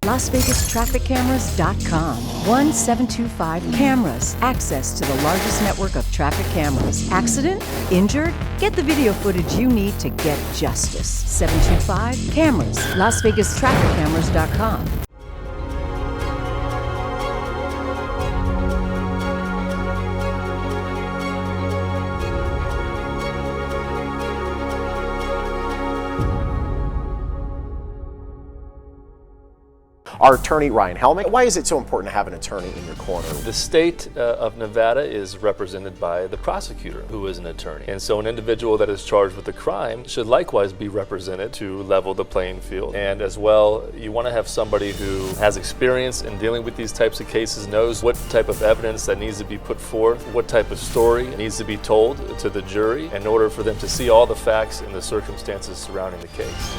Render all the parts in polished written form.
LasVegasTrafficCameras.com. 1725 Cameras. Access to the largest network of traffic cameras. Accident? Injured? Get the video footage you need to get justice. 725 Cameras. LasVegasTrafficCameras.com. Our attorney, Ryan Helmick. Why is it so important to have an attorney in your corner? The state of Nevada is represented by the prosecutor, who is an attorney. And so an individual that is charged with a crime should likewise be represented to level the playing field. And as well, you want to have somebody who has experience in dealing with these types of cases, knows what type of evidence that needs to be put forth, what type of story needs to be told to the jury in order for them to see all the facts and the circumstances surrounding the case.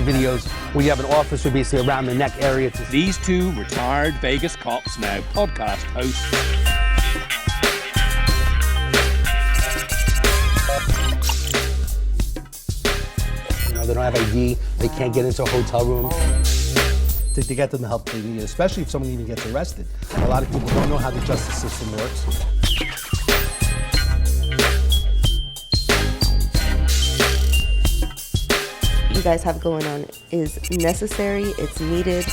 Videos where you have an officer basically around the neck area. These two retired Vegas cops, now podcast hosts. You know, they don't have ID, they can't get into a hotel room. To get them the help they need, especially if someone even gets arrested. A lot of people don't know how the justice system works. You guys have going on is necessary, it's needed.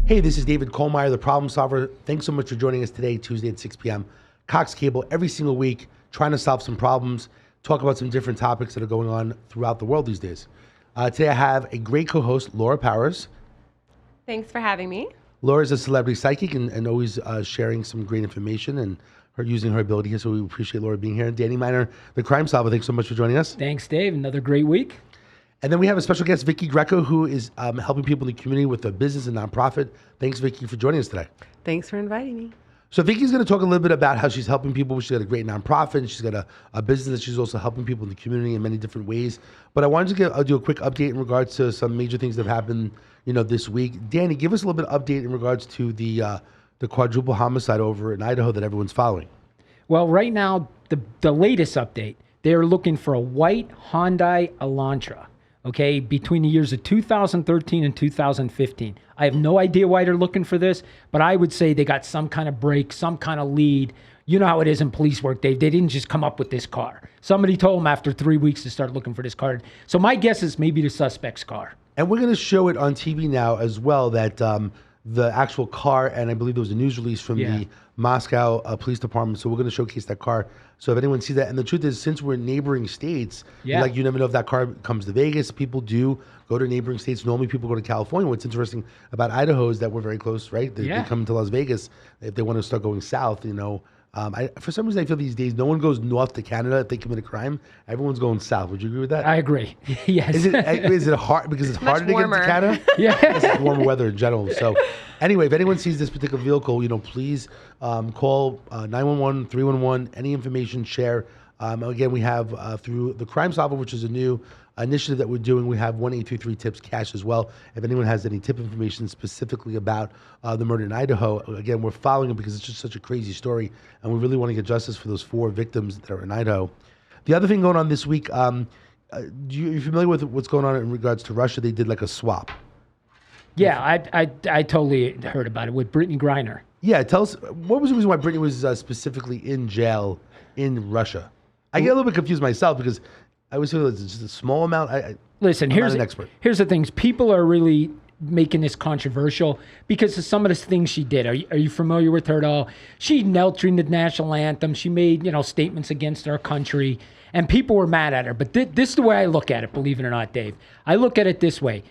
Hey, this is David Kohlmeyer, the Problem Solver. Thanks so much for joining us today, Tuesday at 6 p.m. Cox Cable, every single week, trying to solve some problems, talk about some different topics that are going on throughout the world these days. Today I have a great co-host, Laura Powers. Thanks for having me. Laura's a celebrity psychic and always sharing some great information and her using her ability here, so we appreciate Laura being here. And Danny Miner, the Crime Solver, thanks so much for joining us. Thanks, Dave. Another great week. And then we have a special guest, Vicki Greco, who is helping people in the community with a business and nonprofit. Thanks, Vicki, for joining us today. Thanks for inviting me. So Vicki's going to talk a little bit about how she's helping people. She's got a great nonprofit, and she's got a business that she's also helping people in the community in many different ways. But I wanted to do a quick update in regards to some major things that have happened, this week. Danny, give us a little bit of update in regards to the quadruple homicide over in Idaho that everyone's following. Well, right now, the latest update, they're looking for a white Hyundai Elantra, okay, between the years of 2013 and 2015. I have no idea why they're looking for this, but I would say they got some kind of break, some kind of lead. You know how it is in police work, Dave. They didn't just come up with this car. Somebody told them after 3 weeks to start looking for this car. So my guess is maybe the suspect's car. And we're going to show it on TV now as well, that the actual car, and I believe there was a news release from the Moscow Police Department, so we're going to showcase that car. So if anyone sees that, and the truth is, since we're in neighboring states, you never know if that car comes to Vegas. People do go to neighboring states. Normally people go to California. What's interesting about Idaho is that we're very close, right? They come to Las Vegas if they want to start going south, for some reason, I feel these days no one goes north to Canada if they commit a crime. Everyone's going south. Would you agree with that? I agree. Yes. Is it hard because it's harder to get to Canada? Yeah. It's warmer weather in general. So anyway, if anyone sees this particular vehicle, please call 911, 311, any information, share. Again, we have through the Crime Solver, which is a new initiative that we're doing, we have 1-833-TIPS-CASH as well. If anyone has any tip information specifically about the murder in Idaho, again, we're following it because it's just such a crazy story, and we really want to get justice for those 4 victims that are in Idaho. The other thing going on this week, are you familiar with what's going on in regards to Russia? They did like a swap. Yeah, I totally heard about it with Brittany Griner. Yeah, tell us, what was the reason why Brittany was specifically in jail in Russia? I get a little bit confused myself because I always feel it's just a small amount. Listen, I'm not an expert. Here's the things. People are really making this controversial because of some of the things she did. Are you familiar with her at all? She knelt during the national anthem. She made, statements against our country, and people were mad at her. But this is the way I look at it, believe it or not, Dave. I look at it this way.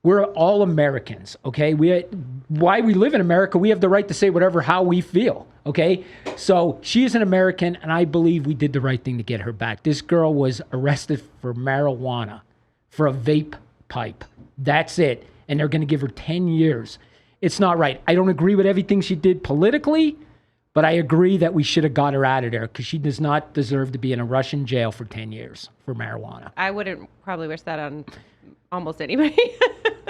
We're all Americans, okay? Why we live in America, we have the right to say whatever, how we feel, okay? So she is an American, and I believe we did the right thing to get her back. This girl was arrested for marijuana, for a vape pipe. That's it. And they're going to give her 10 years. It's not right. I don't agree with everything she did politically, but I agree that we should have got her out of there because she does not deserve to be in a Russian jail for 10 years for marijuana. I wouldn't probably wish that on almost anybody.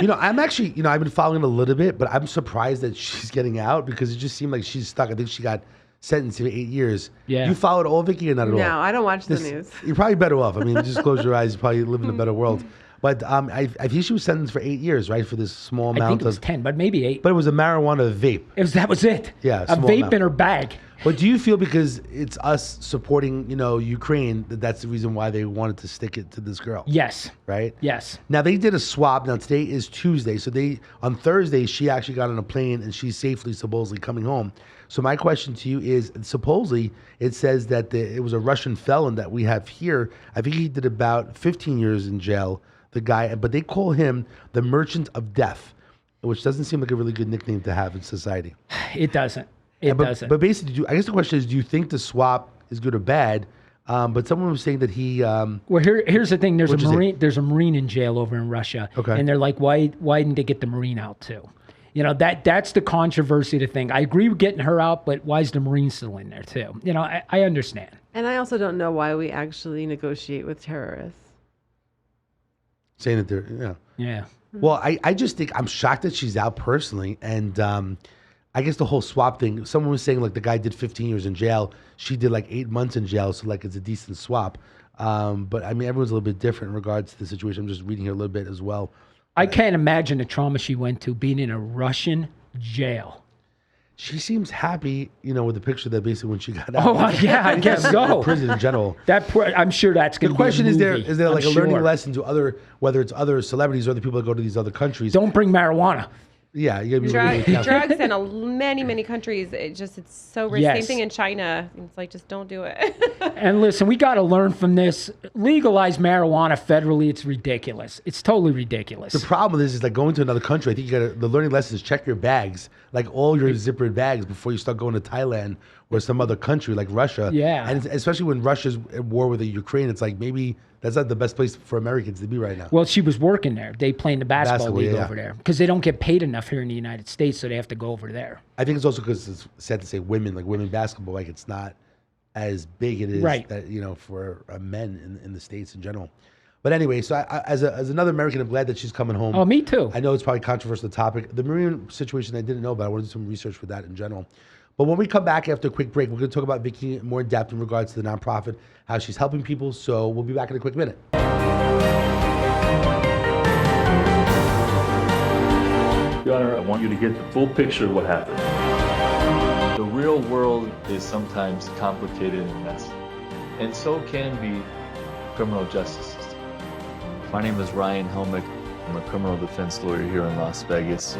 I'm actually, I've been following it a little bit, but I'm surprised that she's getting out because it just seemed like she's stuck. I think she got sentenced to 8 years. Yeah. You followed all, Vicki, or not at all? No, I don't watch the news. You're probably better off. I mean, just close your eyes. You probably live in a better world. But I think she was sentenced for 8 years, right, for this small amount I think it was 10, but maybe 8. But it was a marijuana vape. That was it. Yeah, a small vape amount. in her bag. But do you feel because it's us supporting, Ukraine, that's the reason why they wanted to stick it to this girl? Yes. Right? Yes. Now, they did a swab. Now, today is Tuesday. So on Thursday, she actually got on a plane and she's safely, supposedly, coming home. So my question to you is, supposedly, it says that it was a Russian felon that we have here. I think he did about 15 years in jail, the guy. But they call him the Merchant of Death, which doesn't seem like a really good nickname to have in society. It doesn't. But basically, I guess the question is, do you think the swap is good or bad? But someone was saying that he. Well, here's the thing. There's a Marine in jail over in Russia. Okay. And they're like, why didn't they get the Marine out too? That's the controversy to think. I agree with getting her out, but why is the Marine still in there too? I understand. And I also don't know why we actually negotiate with terrorists. Saying that they're, Yeah. Well, I just think I'm shocked that she's out personally. And I guess the whole swap thing, someone was saying like the guy did 15 years in jail. She did like 8 months in jail. So like it's a decent swap. But I mean, everyone's a little bit different in regards to the situation. I'm just reading here a little bit as well. I can't imagine the trauma she went to being in a Russian jail. She seems happy, with the picture that basically when she got out. Oh, yeah, I guess so. Prison in general. I'm sure that's going to be The question a is movie. is there like I'm a learning sure. lesson to whether it's other celebrities or other people that go to these other countries? Don't bring marijuana. Yeah, you gotta be really Drugs in many countries. It's so risky. Yes. Same thing in China. It's like, just don't do it. And listen, we got to learn from this. Legalize marijuana federally. It's ridiculous. It's totally ridiculous. The problem is like going to another country. I think the learning lesson is check your bags, like all your zippered bags before you start going to Thailand or some other country like Russia. Yeah. And especially when Russia's at war with the Ukraine, it's like maybe that's not the best place for Americans to be right now. Well, she was working there. They playing the basketball league yeah. over there because they don't get paid enough here in the United States, so they have to go over there. I think it's also because it's sad to say women basketball, like it's not as big it is Right. that for men in the States in general. But anyway, so as another American, I'm glad that she's coming home. Oh, me too. I know it's probably a controversial topic. The Marine situation I didn't know about. I want to do some research with that in general. But when we come back after a quick break, we're going to talk about Vicki more in depth in regards to the nonprofit, how she's helping people. So we'll be back in a quick minute. Your Honor, I want you to get the full picture of what happened. The real world is sometimes complicated and messy, and so can be criminal justice system. My name is Ryan Helmick. I'm a criminal defense lawyer here in Las Vegas.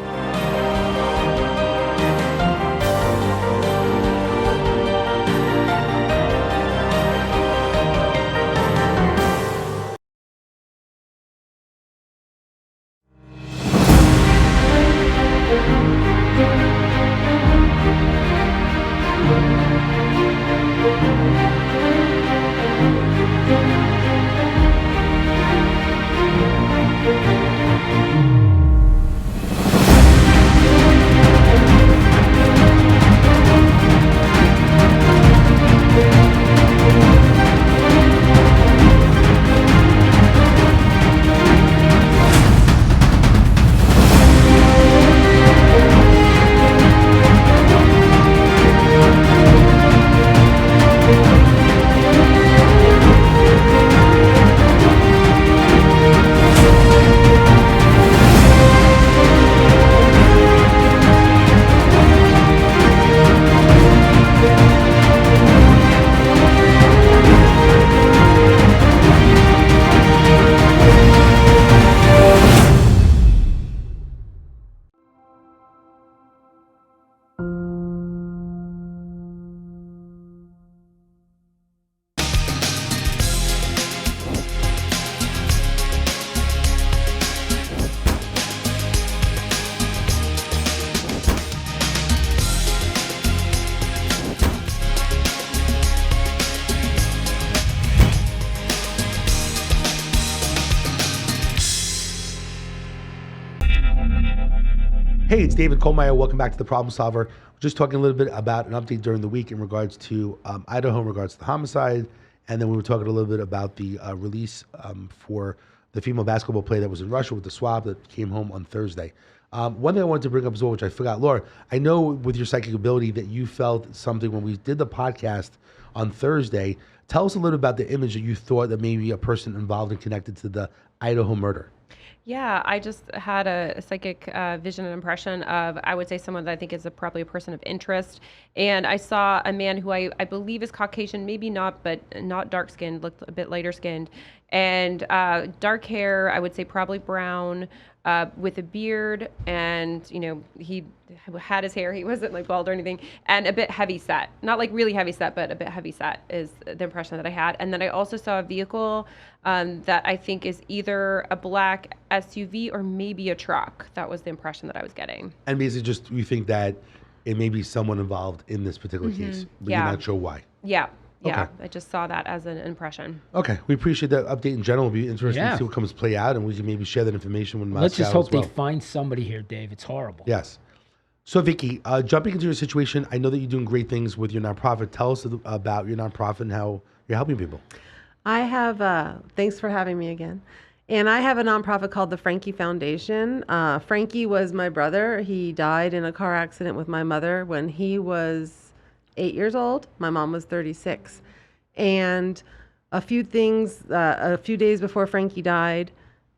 Hey, it's David Kohlmeyer. Welcome back to The Problem Solver. We're just talking a little bit about an update during the week in regards to Idaho, in regards to the homicide. And then we were talking a little bit about the release for the female basketball player that was in Russia with the swab that came home on Thursday. One thing I wanted to bring up as well, which I forgot, Laura, I know with your psychic ability that you felt something when we did the podcast on Thursday. Tell us a little about the image that you thought that maybe a person involved and connected to the Idaho murder. Yeah, I just had a psychic vision and impression of, I would say, someone that I think is probably a person of interest. And I saw a man who I believe is Caucasian, maybe not, but not dark-skinned, looked a bit lighter-skinned. And dark hair, I would say probably brown, with a beard. And, you know, he had his hair. He wasn't like bald or anything. And a bit heavy set. Not like really heavy set, but a bit heavy set is the impression that I had. And then I also saw a vehicle that I think is either a black SUV or maybe a truck. That was the impression that I was getting. And basically just you think that it may be someone involved in this particular case, but you're not sure why. Yeah. Yeah, Okay. I just saw that as an impression. Okay, we appreciate that update in general. It'll be interesting to see what comes play out, and we can maybe share that information with Moscow. Let's just hope as well. they find somebody here, Dave. It's horrible. Yes. So, Vicki, jumping into your situation, I know that you're doing great things with your nonprofit. Tell us about your nonprofit and how you're helping people. I have, thanks for having me again. And I have a nonprofit called the Frankie Foundation. Frankie was my brother. He died in a car accident with my mother when he was 8 years old. My mom was 36. And a few days before Frankie died,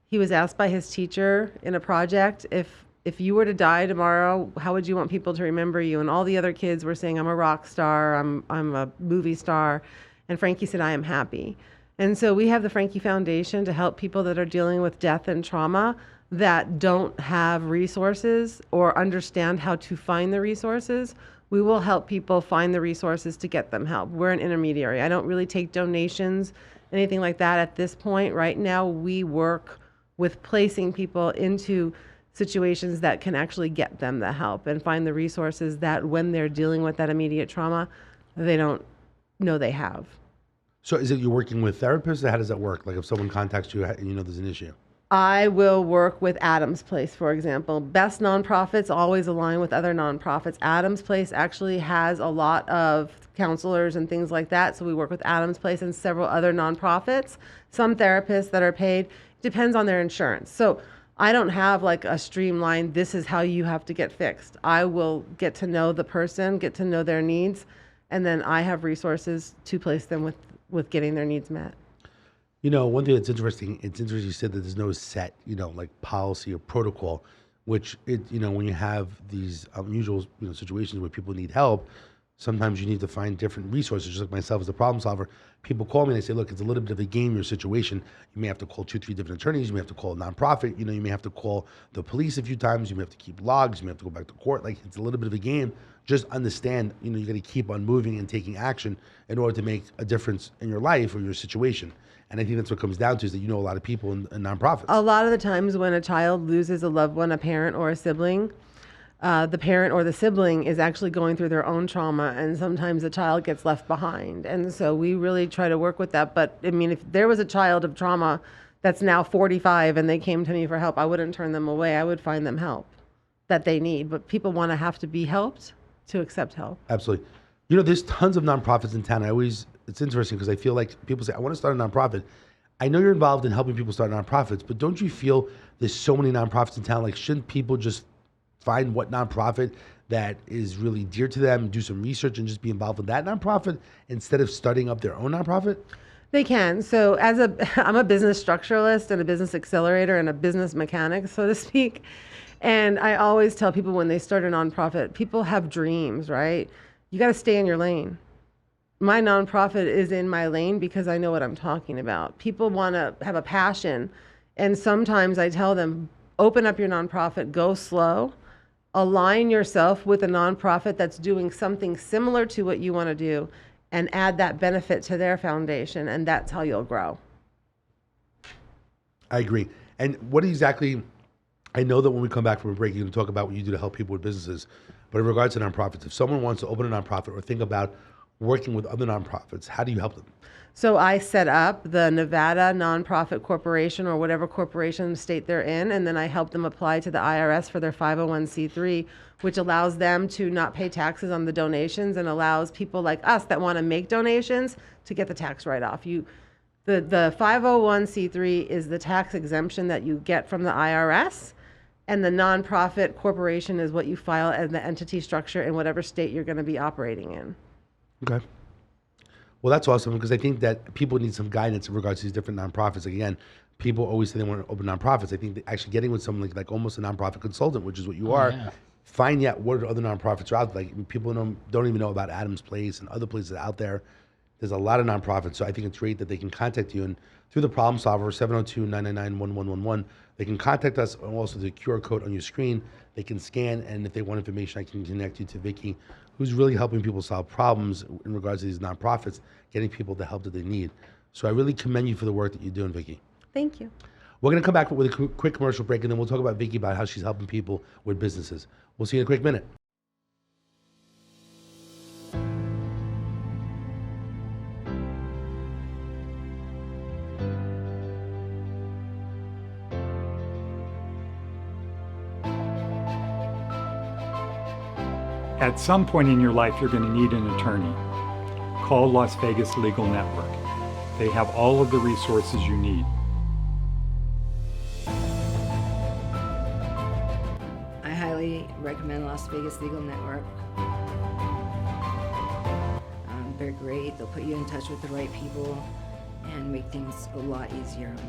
he was asked by his teacher in a project, if you were to die tomorrow, how would you want people to remember you? And all the other kids were saying, I'm a rock star, I'm a movie star. And Frankie said, I am happy. And so we have the Frankie Foundation to help people that are dealing with death and trauma that don't have resources or understand how to find the resources. We will help people find the resources to get them help. We're an intermediary. I don't really take donations, anything like that at this point. Right now, we work with placing people into situations that can actually get them the help and find the resources that when they're dealing with that immediate trauma, they don't know they have. So is it you're working with therapists, or how does that work? Like if someone contacts you, you know there's an issue. I will work with Adam's Place, for example. Best nonprofits always align with other nonprofits. Adam's Place actually has a lot of counselors and things like that. So we work with Adam's Place and several other nonprofits. Some therapists that are paid, depends on their insurance. So I don't have like a streamlined, this is how you have to get fixed. I will get to know the person, get to know their needs, and then I have resources to place them with getting their needs met. You know, one thing that's interesting, you said that there's no set, like policy or protocol, which when you have these unusual, situations where people need help, sometimes you need to find different resources. Just like myself as a problem solver, people call me and they say, look, it's a little bit of a game, your situation. You may have to call 2-3 different attorneys. You may have to call a nonprofit. You may have to call the police a few times. You may have to keep logs. You may have to go back to court. Like, it's a little bit of a game. Just understand, you got to keep on moving and taking action in order to make a difference in your life or your situation. And I think that's what comes down to, is that a lot of people in nonprofits. A lot of the times when a child loses a loved one, a parent or a sibling, the parent or the sibling is actually going through their own trauma, and sometimes the child gets left behind. And so we really try to work with that. But I mean, if there was a child of trauma that's now 45 and they came to me for help, I wouldn't turn them away. I would find them help that they need. But people want to have to be helped to accept help. Absolutely. There's tons of nonprofits in town. It's interesting because I feel like people say, I want to start a nonprofit. I know you're involved in helping people start nonprofits, but don't you feel there's so many nonprofits in town? Like, shouldn't people just find what nonprofit that is really dear to them, do some research, and just be involved with that nonprofit instead of starting up their own nonprofit? They can. So I'm a business structuralist and a business accelerator and a business mechanic, so to speak. And I always tell people when they start a nonprofit, people have dreams, right? You got to stay in your lane. My nonprofit is in my lane because I know what I'm talking about. People want to have a passion. And sometimes I tell them, open up your nonprofit, go slow, align yourself with a nonprofit that's doing something similar to what you want to do, and add that benefit to their foundation. And that's how you'll grow. I agree. And what exactly, I know that when we come back from a break, you're going to talk about what you do to help people with businesses. But in regards to nonprofits, if someone wants to open a nonprofit or think about working with other nonprofits? How do you help them? So I set up the Nevada Nonprofit Corporation or whatever corporation state they're in, and then I help them apply to the IRS for their 501c3, which allows them to not pay taxes on the donations and allows people like us that want to make donations to get the tax write-off. The 501c3 is the tax exemption that you get from the IRS, and the nonprofit corporation is what you file as the entity structure in whatever state you're going to be operating in. Okay. Well, that's awesome because I think that people need some guidance in regards to these different nonprofits. Like, again, people always say they want to open nonprofits. I think that actually getting with someone like almost a nonprofit consultant, which is what you are, find out what other nonprofits are out there. Like, people don't even know about Adam's Place and other places out there. There's a lot of nonprofits, so I think it's great that they can contact you. And through the Problem Solver, 702-999-1111, they can contact us, and also the QR code on your screen. They can scan, and if they want information, I can connect you to Vicki, who's really helping people solve problems in regards to these nonprofits, getting people the help that they need. So I really commend you for the work that you're doing, Vicki. Thank you. We're going to come back with a quick commercial break, and then we'll talk about Vicki about how she's helping people with businesses. We'll see you in a quick minute. At some point in your life, you're going to need an attorney. Call Las Vegas Legal Network. They have all of the resources you need. I highly recommend Las Vegas Legal Network. They're great. They'll put you in touch with the right people and make things a lot easier on you.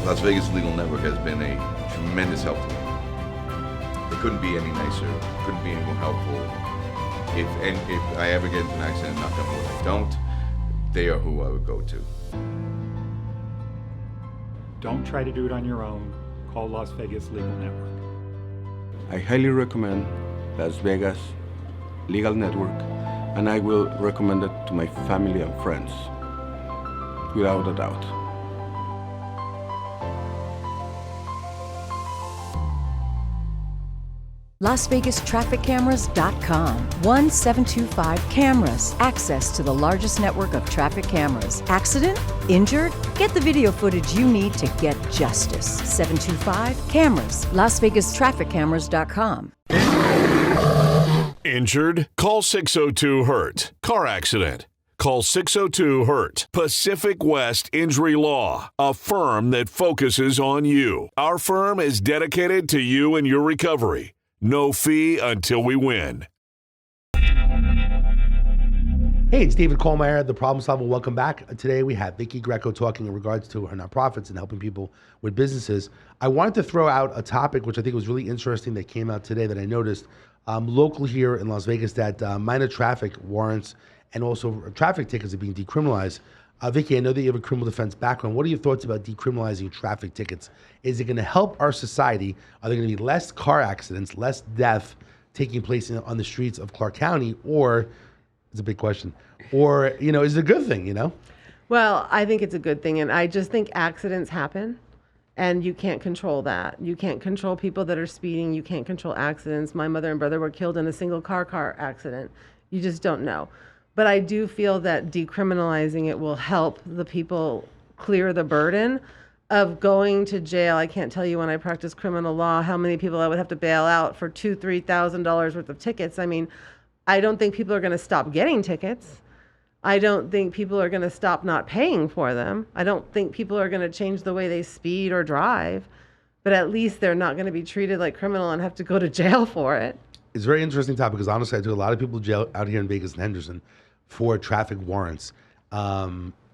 Las Vegas Legal Network has been a tremendous help to me. They couldn't be any nicer, couldn't be any more helpful. If I ever get into an accident, knock on wood, I don't, they are who I would go to. Don't try to do it on your own. Call Las Vegas Legal Network. I highly recommend Las Vegas Legal Network, and I will recommend it to my family and friends, without a doubt. LasVegasTrafficCameras.com. 1725 Cameras. Access to the largest network of traffic cameras. Accident? Injured? Get the video footage you need to get justice. 725 Cameras. LasVegasTrafficCameras.com. Injured? Call 602-HURT. Car accident? Call 602-HURT. Pacific West Injury Law, a firm that focuses on you. Our firm is dedicated to you and your recovery. No fee until we win. Hey, it's David Kohlmeyer, the Problem Solver. Welcome back. Today we have Vicki Greco talking in regards to her nonprofits and helping people with businesses. I wanted to throw out a topic which I think was really interesting that came out today that I noticed local here in Las Vegas, that minor traffic warrants and also traffic tickets are being decriminalized. Vicki, I know that you have a criminal defense background. What are your thoughts about decriminalizing traffic tickets? Is it going to help our society? Are there going to be less car accidents, less death taking place on the streets of Clark County? Or, it's a big question, or, is it a good thing, Well, I think it's a good thing. And I just think accidents happen and you can't control that. You can't control people that are speeding. You can't control accidents. My mother and brother were killed in a single car accident. You just don't know. But I do feel that decriminalizing it will help the people clear the burden of going to jail. I can't tell you when I practiced criminal law how many people I would have to bail out for $2,000-$3,000 worth of tickets. I mean, I don't think people are going to stop getting tickets. I don't think people are going to stop not paying for them. I don't think people are going to change the way they speed or drive. But at least they're not going to be treated like criminal and have to go to jail for it. It's a very interesting topic because honestly, I took a lot of people to jail out here in Vegas and Henderson for traffic warrants.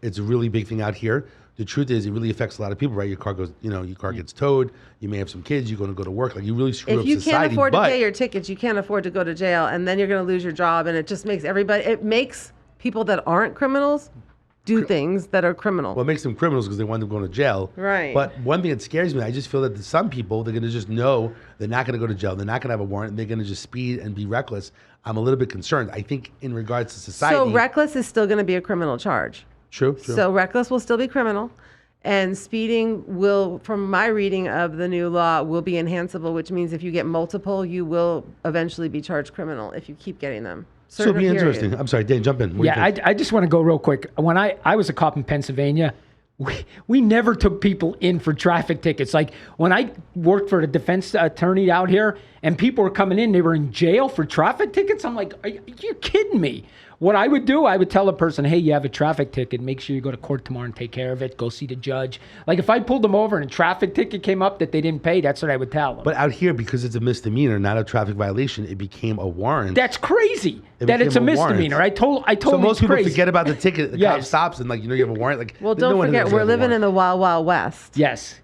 It's a really big thing out here. The truth is, it really affects a lot of people, right? Your car goes, your car gets towed. You may have some kids. You're going to go to work. Like, you really screw up society. If you can't afford to pay your tickets, you can't afford to go to jail, and then you're going to lose your job. And it just makes it makes people that aren't criminals do things that are criminal. Well, it makes them criminals because they wind up going to jail. Right. But one thing that scares me, I just feel that some people, they're going to just know they're not going to go to jail. They're not going to have a warrant. And they're going to just speed and be reckless. I'm a little bit concerned. I think in regards to society. So reckless is still going to be a criminal charge. True. So reckless will still be criminal. And speeding will, from my reading of the new law, will be enhanceable, which means if you get multiple, you will eventually be charged criminal if you keep getting them. So it'll be interesting. I'm sorry, Dan, jump in. What do you think? I just want to go real quick. When I was a cop in Pennsylvania, we never took people in for traffic tickets. Like when I worked for the defense attorney out here and people were coming in, they were in jail for traffic tickets. I'm like, are you kidding me? What I would do, I would tell a person, hey, you have a traffic ticket. Make sure you go to court tomorrow and take care of it. Go see the judge. Like if I pulled them over and a traffic ticket came up that they didn't pay, that's what I would tell them. But out here, because it's a misdemeanor, not a traffic violation, it became a warrant. That's crazy that it's a misdemeanor. Warrant. I told so most people crazy. forget about the ticket. The cop stops and like, you have a warrant. Like, well, don't forget, we're living in the wild, wild west. Yes.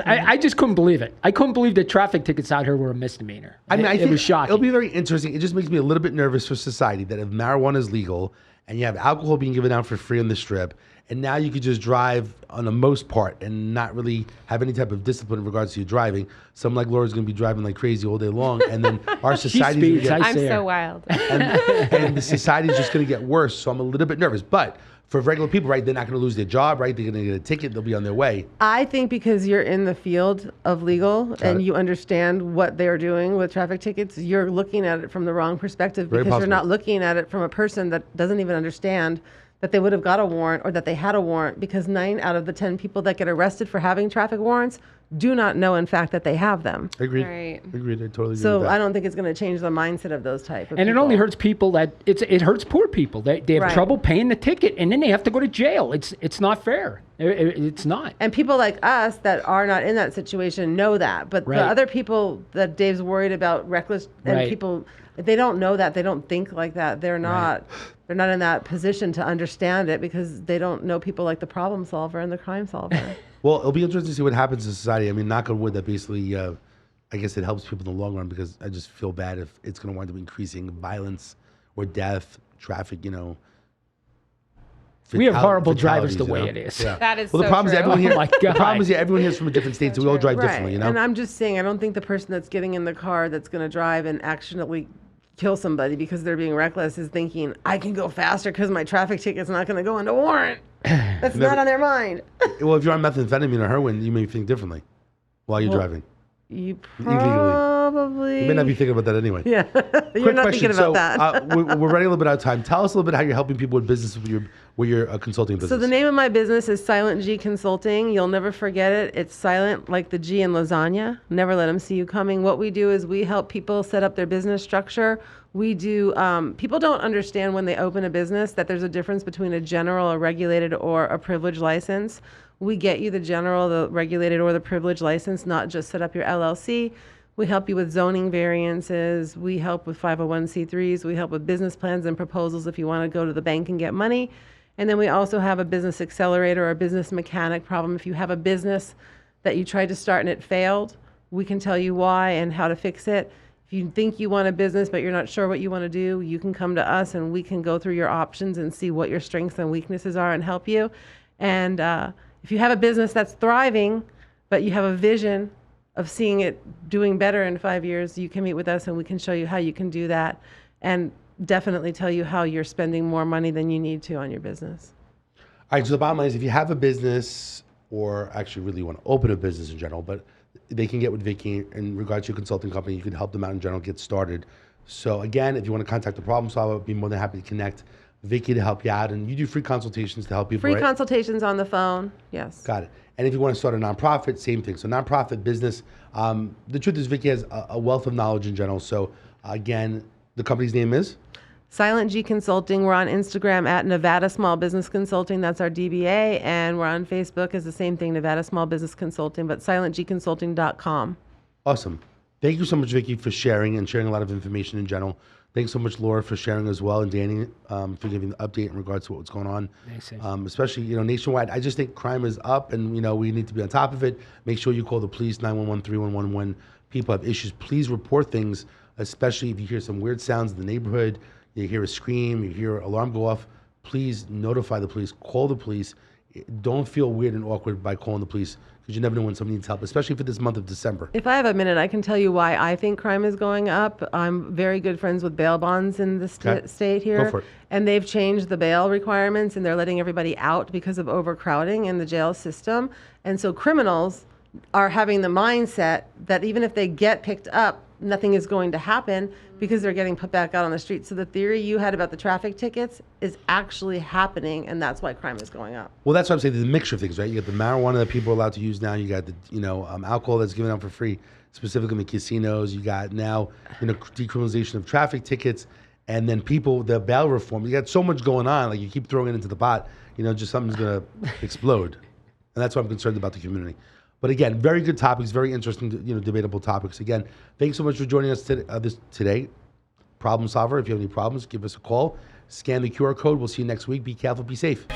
I just couldn't believe it. I couldn't believe that traffic tickets out here were a misdemeanor. I think it was shocking. It'll be very interesting. It just makes me a little bit nervous for society that if marijuana is legal and you have alcohol being given out for free on the strip, and now you could just drive on the most part and not really have any type of discipline in regards to your driving. Someone like Laura's going to be driving like crazy all day long, and then our society I'm so wild. And the society is just going to get worse. So I'm a little bit nervous. But for regular people, right, they're not going to lose their job, right? They're going to get a ticket. They'll be on their way. I think because you're in the field of legal and you understand what they're doing with traffic tickets, you're looking at it from the wrong perspective because you're not looking at it from a person that doesn't even understand that they would have got a warrant or that they had a warrant, because 9 out of the 10 people that get arrested for having traffic warrants do not know, in fact, that they have them. Agreed. Right. Agreed. I totally agree So with that. I don't think it's going to change the mindset of those type of and people. it only hurts people that it hurts poor people. They have trouble paying the ticket, and then they have to go to jail. It's not fair. It's not. And people like us that are not in that situation know that. But the other people that Dave's worried about, reckless, and people, they don't know that. They don't think like that. They're not. They're not in that position to understand it because they don't know people like the problem solver and the crime solver. Well, it'll be interesting to see what happens in society. I mean, knock on wood, that basically, I guess it helps people in the long run, because I just feel bad if it's going to wind up increasing violence or death, traffic, We have horrible drivers the way it is. Yeah. That is well, the so problem is true. everyone here. Oh my God. The problem is everyone here is from a different state, so we all drive differently. And I'm just saying, I don't think the person that's getting in the car that's going to drive and accidentally kill somebody because they're being reckless is thinking, I can go faster because my traffic ticket's not going to go into warrant. That's not on their mind. Well, if you're on methamphetamine or heroin, you may think differently while you're driving. You probably... You may not be thinking about that anyway. Yeah, you're not thinking about that. We're running a little bit out of time. Tell us a little bit how you're helping people with business with your consulting business. So the name of my business is Silent G Consulting. You'll never forget it. It's silent like the G in lasagna. Never let them see you coming. What we do is we help people set up their business structure. We do, people don't understand when they open a business that there's a difference between a general, a regulated, or a privileged license. We get you the general, the regulated, or the privileged license, not just set up your LLC. We help you with zoning variances. We help with 501c3s. We help with business plans and proposals if you want to go to the bank and get money. And then we also have a business accelerator or a business mechanic problem. If you have a business that you tried to start and it failed, we can tell you why and how to fix it. If you think you want a business but you're not sure what you want to do, you can come to us and we can go through your options and see what your strengths and weaknesses are and help you. And if you have a business that's thriving, but you have a vision of seeing it doing better in 5 years, you can meet with us and we can show you how you can do that and definitely tell you how you're spending more money than you need to on your business. All right, so the bottom line is if you have a business or actually really want to open a business in general, but they can get with Vicki in regards to your consulting company. You can help them out in general, get started. So again, if you want to contact the problem solver, I'd be more than happy to connect Vicki to help you out. And you do free consultations to help people, Free right? consultations on the phone, yes. Got it. And if you want to start a nonprofit, same thing. So nonprofit business, the truth is Vicki has a wealth of knowledge in general. So again, the company's name is? Silent G Consulting. We're on Instagram at Nevada Small Business Consulting. That's our DBA. And we're on Facebook as the same thing, Nevada Small Business Consulting, but silentgconsulting.com. Awesome. Thank you so much, Vicki, for sharing and sharing a lot of information in general. Thanks so much, Laura, for sharing as well, and Danny for giving the update in regards to what's going on, especially nationwide. I just think crime is up, and we need to be on top of it. Make sure you call the police 911-311 when people have issues. Please report things, especially if you hear some weird sounds in the neighborhood. You hear a scream, you hear an alarm go off. please notify the police, call the police. Don't feel weird and awkward by calling the police, because you never know when somebody needs help, especially for this month of December. If I have a minute, I can tell you why I think crime is going up. I'm very good friends with bail bonds in the state here. Go for it. And they've changed the bail requirements, and they're letting everybody out because of overcrowding in the jail system. And so criminals are having the mindset that even if they get picked up, nothing is going to happen because they're getting put back out on the street. So the theory you had about the traffic tickets is actually happening, and that's why crime is going up. Well, that's what I'm saying. There's a mixture of things, right? You got the marijuana that people are allowed to use now. You got the, alcohol that's given out for free, specifically in the casinos. You got now, decriminalization of traffic tickets, and then the bail reform. You got so much going on. Like, you keep throwing it into the pot, just something's gonna explode, and that's why I'm concerned about the community. But again, very good topics, very interesting, debatable topics. Again, thanks so much for joining us today. Problem Solver. If you have any problems, give us a call. Scan the QR code. We'll see you next week. Be careful. Be safe.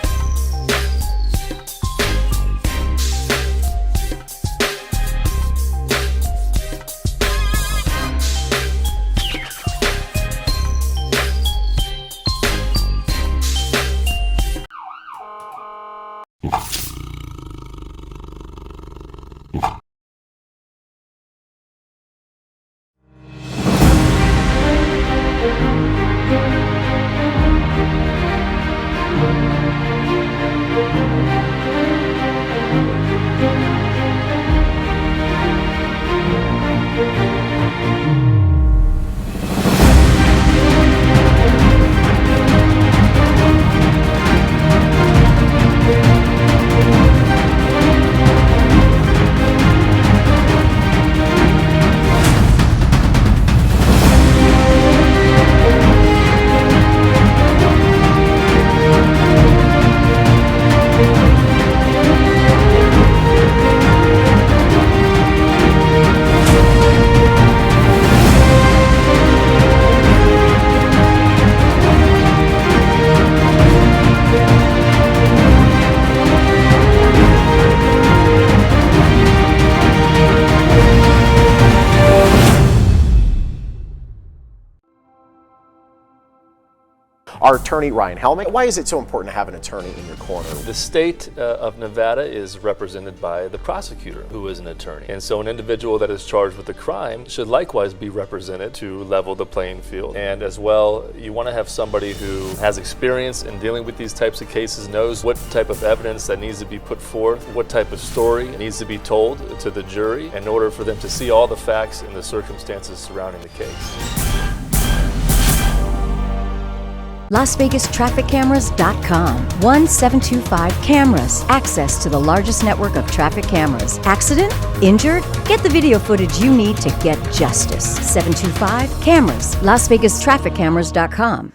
Our attorney, Ryan Helmick. Why is it so important to have an attorney in your corner? The state of Nevada is represented by the prosecutor, who is an attorney. And so an individual that is charged with a crime should likewise be represented to level the playing field. And as well, you want to have somebody who has experience in dealing with these types of cases, knows what type of evidence that needs to be put forth, what type of story needs to be told to the jury in order for them to see all the facts and the circumstances surrounding the case. LasVegasTrafficCameras.com. 1725 Cameras. Access to the largest network of traffic cameras. Accident? Injured? Get the video footage you need to get justice. 725 Cameras. LasVegasTrafficCameras.com.